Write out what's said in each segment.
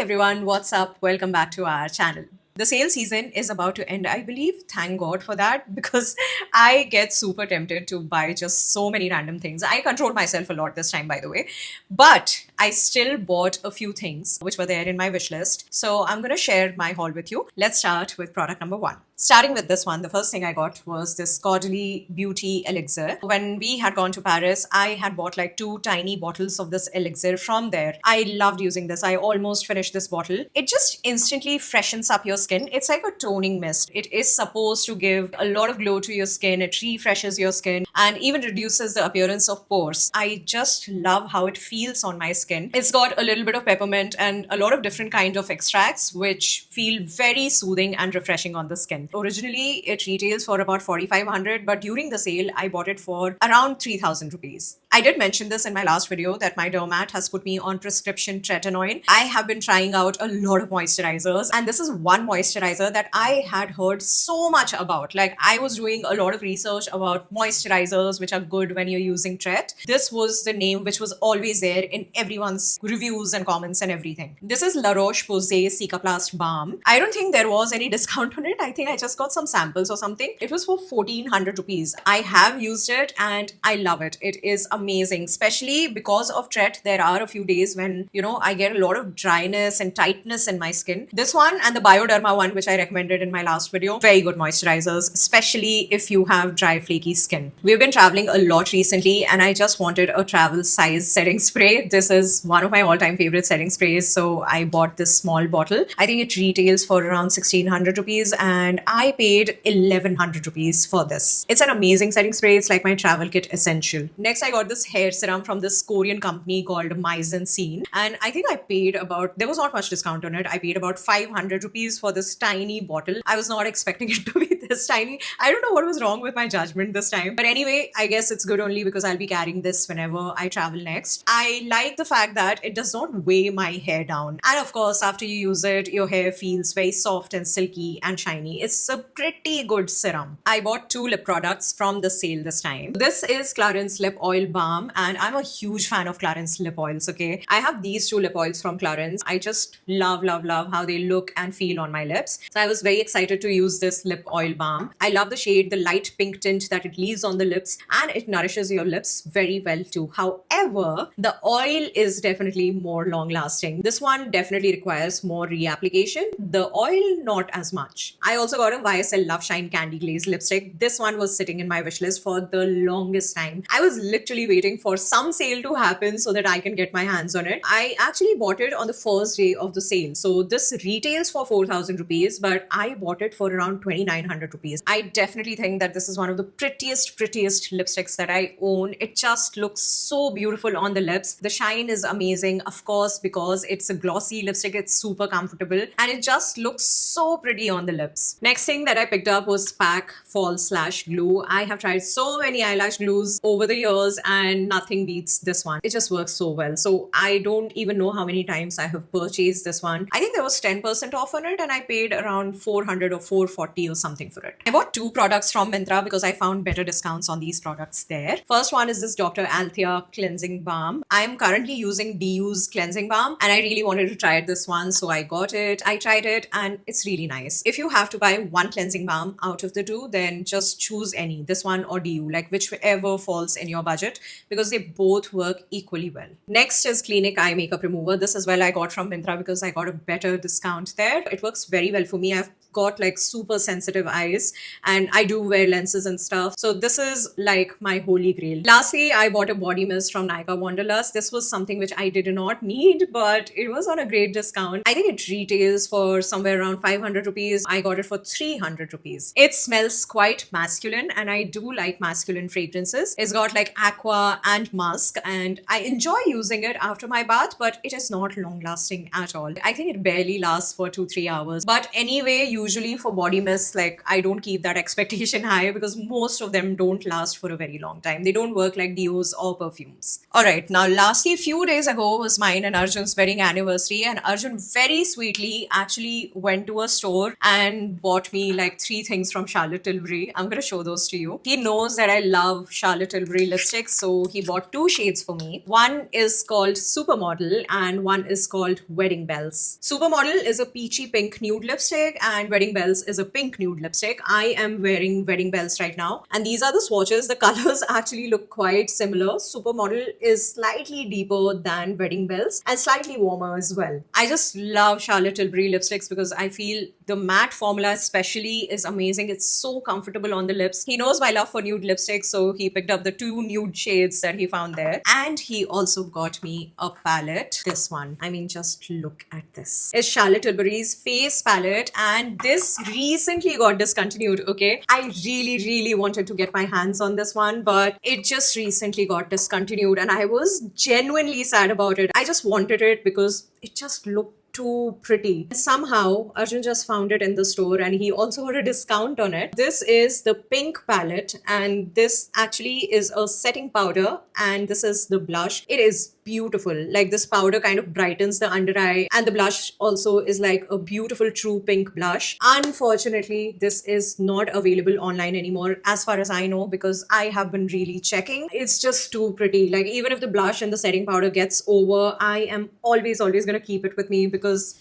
everyone, what's up? Welcome back to our channel. The sale season is about to end, I believe. Thank God for that because I get super tempted to buy just so many random things. I controlled myself a lot this time, by the way, but I still bought a few things which were there in my wish list. So I'm going to share my haul with you. Let's start with product number one. Starting with this one, the first thing I got was this Caudalie Beauty Elixir. When we had gone to Paris, I had bought like 2 tiny bottles of this elixir from there. I loved using this. I almost finished this bottle. It just instantly freshens up your skin. It's like a toning mist. It is supposed to give a lot of glow to your skin. It refreshes your skin and even reduces the appearance of pores. I just love how it feels on my skin. It's got a little bit of peppermint and a lot of different kind of extracts which feel very soothing and refreshing on the skin. Originally, it retails for about 4,500, but during the sale, I bought it for around 3,000 rupees. I did mention this in my last video that my dermat has put me on prescription tretinoin. I have been trying out a lot of moisturizers, and this is one moisturizer that I had heard so much about. Like, I was doing a lot of research about moisturizers which are good when you're using Tret. This was the name which was always there in everyone's reviews and comments and everything. This is La Roche-Posay Cicaplast Balm. I don't think there was any discount on it. I think I just got some samples or something. It was for 1,400 rupees. I have used it and I love it. It is amazing, especially because of Tret. There are a few days when, I get a lot of dryness and tightness in my skin. This one and the Bioderma one, which I recommended in my last video, very good moisturizers, especially if you have dry, flaky skin. We've been traveling a lot recently and I just wanted a travel size setting spray. This is one of my all-time favorite setting sprays, so I bought this small bottle. I think it retails for around 1,600 rupees and I paid 1,100 rupees for this. It's an amazing setting spray. It's like my travel kit essential. Next, I got this hair serum from this Korean company called Mizzen Scene, and I think I paid about, there was not much discount on it. I paid about 500 rupees for this tiny bottle. I was not expecting it to be this tiny. I don't know what was wrong with my judgment this time, but anyway, I guess it's good only because I'll be carrying this whenever I travel next. I like the fact that it does not weigh my hair down, and of course, after you use it, your hair feels very soft and silky and shiny. It's a pretty good serum. I bought 2 lip products from the sale this time. This is Clarins Lip Oil Balm, and I'm a huge fan of Clarins lip oils, okay? I have these 2 lip oils from Clarins. I just love how they look and feel on my lips. So I was very excited to use this lip oil balm. I love the shade, the light pink tint that it leaves on the lips, and it nourishes your lips very well too. However, the oil is definitely more long lasting. This one definitely requires more reapplication. The oil, not as much. I also got a YSL Love Shine Candy Glaze lipstick. This one was sitting in my wish list for the longest time. I was literally waiting for some sale to happen so that I can get my hands on it. I actually bought it on the first day of the sale. So this retails for 4,000 rupees, but I bought it for around 2,900 rupees. I definitely think that this is one of the prettiest lipsticks that I own. It just looks so beautiful on the lips. The shine is amazing, of course, because it's a glossy lipstick. It's super comfortable and it just looks so pretty on the lips. Next thing that I picked up was PAC False Lash Glue. I have tried so many eyelash glues over the years and nothing beats this one. It just works so well. So I don't even know how many times I have purchased this one. I think there was 10% off on it and I paid around 400 or 440 or something for it. I bought 2 products from Myntra because I found better discounts on these products there. First one is this Dr. Althea Cleansing Balm. I'm currently using DU's Cleansing Balm and I really wanted to try this one, so I got it. I tried it and it's really nice. If you have to buy one cleansing balm out of the 2, then just choose any, this one or DU, like whichever falls in your budget, because they both work equally well. Next is Clinique Eye Makeup Remover. This as well I got from Myntra because I got a better discount there. It works very well for me. I've got like super sensitive eyes and I do wear lenses and stuff, so this is like my holy grail. Lastly, I bought a body mist from Nykaa Wanderlust. This was something which I did not need, but it was on a great discount. I think it retails for somewhere around 500 rupees. I got it for 300 rupees. It smells quite masculine and I do like masculine fragrances. It's got like aqua and musk and I enjoy using it after my bath, but it is not long lasting at all. I think it barely lasts for 2-3 hours, but anyway, usually for body mist, like I don't keep that expectation high because most of them don't last for a very long time. They don't work like deos or perfumes. All right, now lastly, a few days ago was mine and Arjun's wedding anniversary, and Arjun very sweetly actually went to a store and bought me like 3 things from Charlotte Tilbury. I'm gonna show those to you. He knows that I love Charlotte Tilbury lipsticks, so he bought 2 shades for me. One is called Supermodel and one is called Wedding Bells. Supermodel is a peachy pink nude lipstick and Wedding Bells is a pink nude lipstick. I am wearing Wedding Bells right now, and these are the swatches. The colors actually look quite similar. Supermodel is slightly deeper than Wedding Bells and slightly warmer as well. I just love Charlotte Tilbury lipsticks because I feel the matte formula especially is amazing. It's so comfortable on the lips. He knows my love for nude lipsticks, so he picked up the 2 nude shades that he found there. And he also got me a palette. This one. I mean, just look at this. It's Charlotte Tilbury's face palette, and this recently got discontinued, okay? I really wanted to get my hands on this one, but it just recently got discontinued and I was genuinely sad about it. I just wanted it because it just looked too pretty. Somehow Arjun just found it in the store and he also got a discount on it. This is the pink palette and this actually is a setting powder and this is the blush. It is beautiful. Like, this powder kind of brightens the under eye and the blush also is like a beautiful true pink blush. Unfortunately, this is not available online anymore as far as I know, because I have been really checking. It's just too pretty. Like, even if the blush and the setting powder gets over, I am always gonna keep it with me because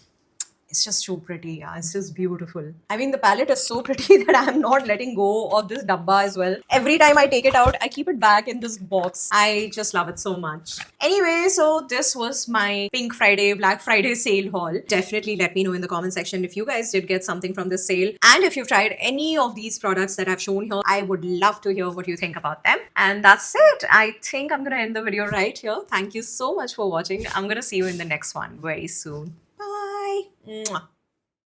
it's just so pretty. Yeah, it's just beautiful. I mean, the palette is so pretty that I'm not letting go of this dabba as well. Every time I take it out, I keep it back in this box. I just love it so much. Anyway, so this was my Pink Friday, Black Friday sale haul. Definitely let me know in the comment section if you guys did get something from this sale. And if you've tried any of these products that I've shown here, I would love to hear what you think about them. And that's it. I think I'm gonna end the video right here. Thank you so much for watching. I'm gonna see you in the next one very soon. Bye. Mwah.